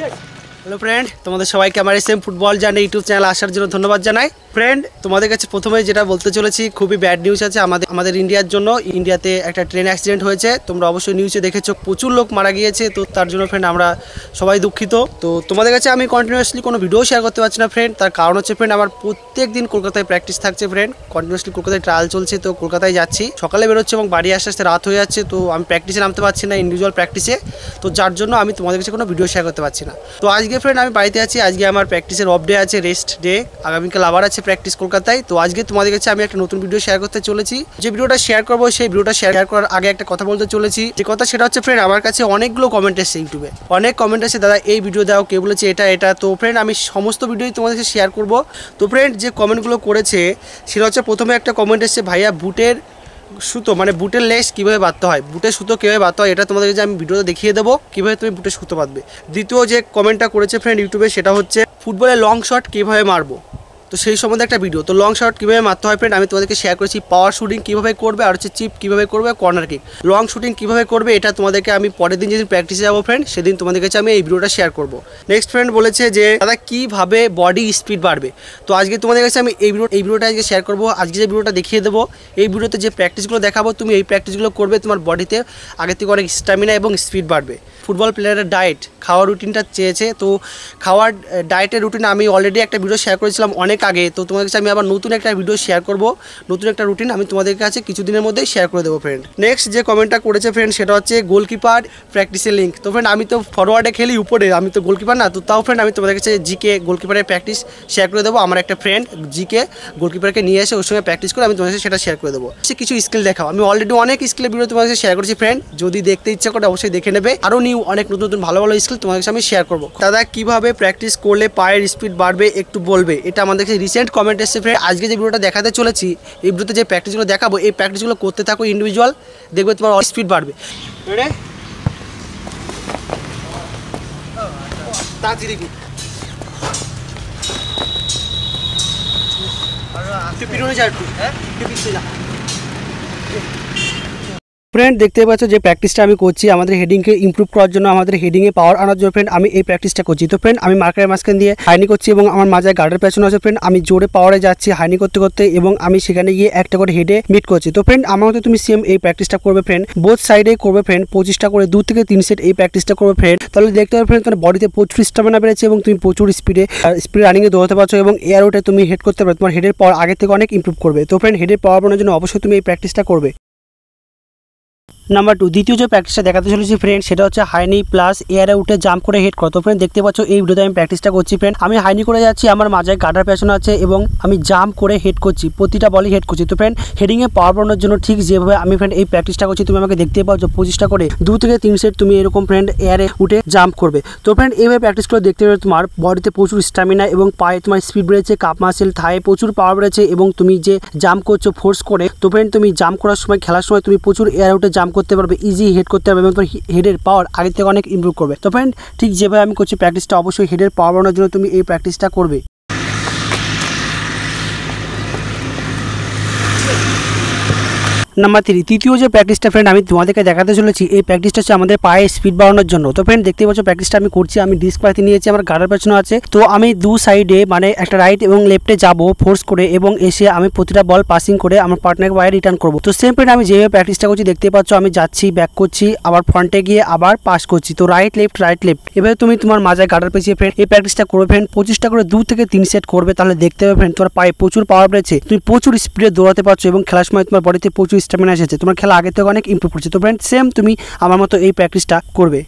Hello friend, তোমাদের সবাইকে আমার এসএম ফুটবল জানে ইউটিউব চ্যানেল আসার জন্য ধন্যবাদ জানাই। ফ্রেন্ড, তোমাদের কাছে প্রথমে যেটা বলতে চলেছি, খুবই ব্যাড নিউজ আছে আমাদের ইন্ডিয়ার জন্য। ইন্ডিয়াতে একটা ট্রেন অ্যাক্সিডেন্ট হয়েছে, তোমরা অবশ্যই নিউজে দেখেছো, প্রচুর লোক মারা গিয়েছে। তো তার জন্য ফ্রেন্ড আমরা সবাই দুঃখিত। তো তোমাদের কাছে আমি কন্টিনিউয়াসলি কোনো ভিডিও শেয়ার করতে পারছি না ফ্রেন্ড। তার কারণ হচ্ছে ফ্রেন্ড, আমার প্রত্যেক দিন কলকাতায় প্র্যাকটিস থাকছে ফ্রেন্ড। কন্টিনিউয়াসলি কলকাতায় ট্রায়াল চলছে, তো কলকাতায় যাচ্ছি, সকালে বেরোচ্ছে এবং বাড়ি আস্তে আস্তে রাত হয়ে যাচ্ছে। তো আমি প্র্যাকটিসে নামতে পারছি না, ইন্ডিভিজুয়াল প্র্যাকটিসে। তো যার জন্য আমি তোমাদের কাছে কোনো ভিডিও শেয়ার করতে পারছি না। তো আজকে ফ্রেন্ড আমি বাড়িতে আছি, আজকে আমার প্র্যাকটিসের অফ ডে আছে, রেস্ট ডে। আগামীকাল আবার আছে প্র্যাকটিস কলকাতায়। তো আজকে তোমাদের কাছে আমি একটা নতুন ভিডিও শেয়ার করতে চলেছি। যে ভিডিওটা শেয়ার করবো, সেই ভিডিওটা শেয়ার করার আগে একটা কথা বলতে চলেছি। যে কথা সেটা হচ্ছে ফ্রেন্ড, আমার কাছে অনেকগুলো কমেন্ট এসেছে ইউটিউবে, অনেক কমেন্ট এসেছে, দাদা এই ভিডিও দাও, কে বলেছে এটা। তো ফ্রেন্ড আমি সমস্ত ভিডিওই তোমাদের কাছে শেয়ার করবো। তো ফ্রেন্ড যে কমেন্টগুলো করেছে সেটা হচ্ছে, প্রথমে একটা কমেন্ট এসেছে, ভাইয়া বুটের সুতো মানে বুটের লেস কীভাবে বাঁধতে হয়, বুটের সুতো কীভাবে বাঁধতে হয়, এটা তোমাদেরকে যে আমি ভিডিওতে দেখিয়ে দেবো কীভাবে তুমি বুটের সুতো বাঁধবে। দ্বিতীয় যে কমেন্টটা করেছে ফ্রেন্ড ইউটিউবে, সেটা হচ্ছে ফুটবলে লং শট কীভাবে মারবো, তো সেই সম্বন্ধে একটা ভিডিও। তো লং শট কীভাবে মারতে হয় ফ্রেন্ড আমি তোমাদেরকে শেয়ার করেছি। পাওয়ার শুটিং কীভাবে করবে, আর হচ্ছে চিপ কীভাবে করবে, কর্নার কিক। লং শুটিং কীভাবে করবে এটা তোমাদেরকে আমি পরের দিন যেদিন প্র্যাকটিসে যাবো ফ্রেন্ড, সেদিন তোমাদের কাছে আমি এই ভিডিওটা শেয়ার করবো। নেক্সট ফ্রেন্ড বলেছে যে দাদা কীভাবে বডি স্পিড বাড়বে। তো আজকে তোমাদের কাছে আমি এই ভিডিওটা আজকে শেয়ার করবো। আজকে যে ভিডিওটা দেখিয়ে দেবো, এই ভিডিওতে যে প্র্যাকটিসগুলো দেখাবো, তুমি এই প্র্যাকটিসগুলো করবে, তোমার বডিতে আগের থেকে অনেক স্ট্যামিনা এবং স্পিড বাড়বে। ফুটবল প্লেয়ারের ডায়েট, খাওয়ার রুটিনটা চেয়েছে। তো খাওয়ার ডায়েটের রুটিন আমি অলরেডি একটা ভিডিও শেয়ার করেছিলাম অনেক আগে। তো তোমাদের কাছে আমি আবার নতুন একটা ভিডিও শেয়ার করব, নতুন একটা রুটিন আমি তোমাদের কাছে কিছুদিনের মধ্যেই শেয়ার করে দেবো ফ্রেন্ড। নেক্সট যে কমেন্টটা করেছে ফ্রেন্ড সেটা হচ্ছে গোলকিপার প্র্যাকটিসের লিঙ্ক। তো ফ্রেন্ড আমি তো ফরওয়ার্ডে খেলি উপরে, আমি তো গোলকিপার না। তো তাও ফ্রেন্ড আমি তোমাদের কাছে জিকে গোলকিপারের প্র্যাকটিস শেয়ার করে দেবো। আমার একটা ফ্রেন্ড জিকে গোলকিপারকে নিয়ে এসে ওর সঙ্গে প্র্যাকটিস করে আমি তোমাদের কাছে সেটা শেয়ার করে দেবো। সে কিছু স্কিল দেখাও, আমি অলরেডি অনেক স্কিলের ভিডিও তোমাদের কাছে শেয়ার করেছি ফ্রেন্ড, যদি দেখতে ইচ্ছা করে অবশ্যই দেখে নেবে। আরও নিউ অনেক নতুন ভালো ভালো স্কিল তোমাদের কাছে আমি শেয়ার করবো। দাদা কীভাবে প্র্যাকটিস করলে পায়ের স্পিড বাড়বে একটু বলবে, এটা আমাদের কাছে রিসেন্ট কমেন্ট এসেছে ফ্রেন্ড। আজকে যে ভিডিওটা দেখাতে চলেছি, এই ভিডিওতে যে প্র্যাকটিসগুলো দেখাবো, এই প্র্যাকটিসগুলো করতে থাকো ইন্ডিভিজুয়াল, দেখবে তোমার স্পিড বাড়বে। ফ্রেন্ড দেখতে পাচ্ছ যে প্র্যাকটিসটা আমি করছি আমাদের হেডিংকে ইমপ্রুভ করার জন্য, আমাদের হেডিংয়ে পাওয়ার আনার জন্য ফ্রেন্ড আমি এই প্র্যাকটিসটা করছি। তো ফ্রেন্ড আমি মার্কারের মাঝখান দিয়ে হাইনি করছি এবং আমার মাঝে গার্ডের পেছনে আছে ফ্রেন্ড, আমি জোরে পাওয়ারে যাচ্ছি হাইনি করতে করতে এবং আমি সেখানে গিয়ে একটা করে হেডে মিট করছি। তো ফ্রেন্ড আমার মতো তুমি সেম এই প্র্যাকটিসটা করবে ফ্রেন্ড, বোথ সাইডে করবে ফ্রেন্ড, 25টা করে 2 থেকে 3 সেট এই প্র্যাকটিসটা করবে ফ্রেন্ড। তাহলে দেখতে পাবে ফ্রেন্ড তোমার বডিতে প্রচুর স্ট্যামিনা বেড়েছে এবং তুমি প্রচুর স্পিড রানিংয়ে দৌড়াতে পারছো এবং এয়ার ওটে তুমি হেড করতে পারো, তোমার হেডের পাওয়ার আগের থেকে অনেক ইমপ্রুভ করবে। তো ফ্রেন্ড হেডের পাওয়ার বাড়ানোর জন্য অবশ্যই তুমি এই প্র্যাকটিসটা করবে। নাম্বার 2 দ্বিতীয় যে প্র্যাকটিসটা দেখাতে চলেছি ফ্রেন্ড সেটা হচ্ছে হাইনি প্লাস এয়ারে উঠে জাম্প করে হেড করো। তো ফ্রেন্ড দেখতে পাচ্ছ এই ভিডিওতে আমি প্র্যাকটিসটা করছি ফ্রেন্ড, আমি হাইনি করে যাচ্ছি, আমার মাঝে গার্ডার পেছনে আছে এবং আমি জাম্প করে হেড করছি, প্রতিটা বলই হেড করছি। তো ফ্রেন্ড হেডিংয়ে পাওয়ার বাড়ানোর জন্য ঠিক যেভাবে আমি ফ্রেন্ড এই প্র্যাকটিসটা করছি, তুমি আমাকে দেখতে পাচ্ছ 25টা করে 2 থেকে 3 সেট তুমি এরকম ফ্রেন্ড এয়ারে উঠে জাম্প করবে। তো ফ্রেন্ড এইভাবে প্র্যাকটিস করে দেখতে পাবে তোমার বডিতে প্রচুর স্ট্যামিনা এবং পায়ে তোমার স্পিড বেড়েছে, কাপ মাসেল থায়ে প্রচুর পাওয়ার বেড়েছে এবং তুমি যে জাম্প করছো ফোর্স করে, তো ফ্রেন্ড তুমি জাম্প করার সময় খেলার সময় তুমি প্রচুর এয়ারে উঠে জাম্প করতে পারবে, ইজি হেড করতে হবে এবং তোমার হেডের পাওয়ার আগের থেকে অনেক ইমপ্রুভ করবে। তো ফ্রেন্ড ঠিক যেভাবে আমি করছি প্র্যাকটিসটা, অবশ্যই হেডের পাওয়ার বাড়ানোর জন্য তুমি এই প্র্যাকটিসটা করবে। নাম্বার 3 তৃতীয় যে প্র্যাকটিসটা ফ্রেন্ড আমি তোমাদেরকে দেখাতে চলেছি, এই প্র্যাকটিসটা হচ্ছে আমাদের পায়ে স্পিড বাড়ানোর জন্য। তো ফ্রেন্ড দেখতে পাচ্ছ প্র্যাকটিসটা আমি করছি, আমি ডিস্ক পাতি নিয়েছি, আমার গার্ডের পেছনে আছে। তো আমি 2 সাইডে মানে একটা রাইট এবং লেফটে যাব ফোর্স করে এবং এসে আমি প্রতিটা বল পাসিং করে আমার পার্টনারকে বাইরে রিটার্ন করবো। তো সেম ফ্রেন্ড আমি যেভাবে প্র্যাকটিসটা করছি দেখতে পাচ্ছ, আমি যাচ্ছি ব্যাক করছি, আবার ফ্রন্টে গিয়ে আবার পাস করছি। তো রাইট লেফট এভাবে তুমি তোমার মাঝে গার্ডার পেছিয়ে ফ্রেন্ড এই প্র্যাকটিসটা করবে ফ্রেন্ড, 25টা করে 2 থেকে 3 সেট করবে। তাহলে দেখতে পাবে ফ্রেন্ড তোমার পায়ে প্রচুর পাওয়ার বেড়েছে, তুমি প্রচুর স্পিডে দৌড়াতে পারছো এবং খেলার সময় তোমার বডিতে প্রচুর স্ট্যামিনা এসেছে, তোমার খেলা আগে থেকে অনেক ইমপ্রুভ করছে। তো ফ্রেন্ড সেম তুমি আমার মতো এই প্র্যাকটিসটা করবে।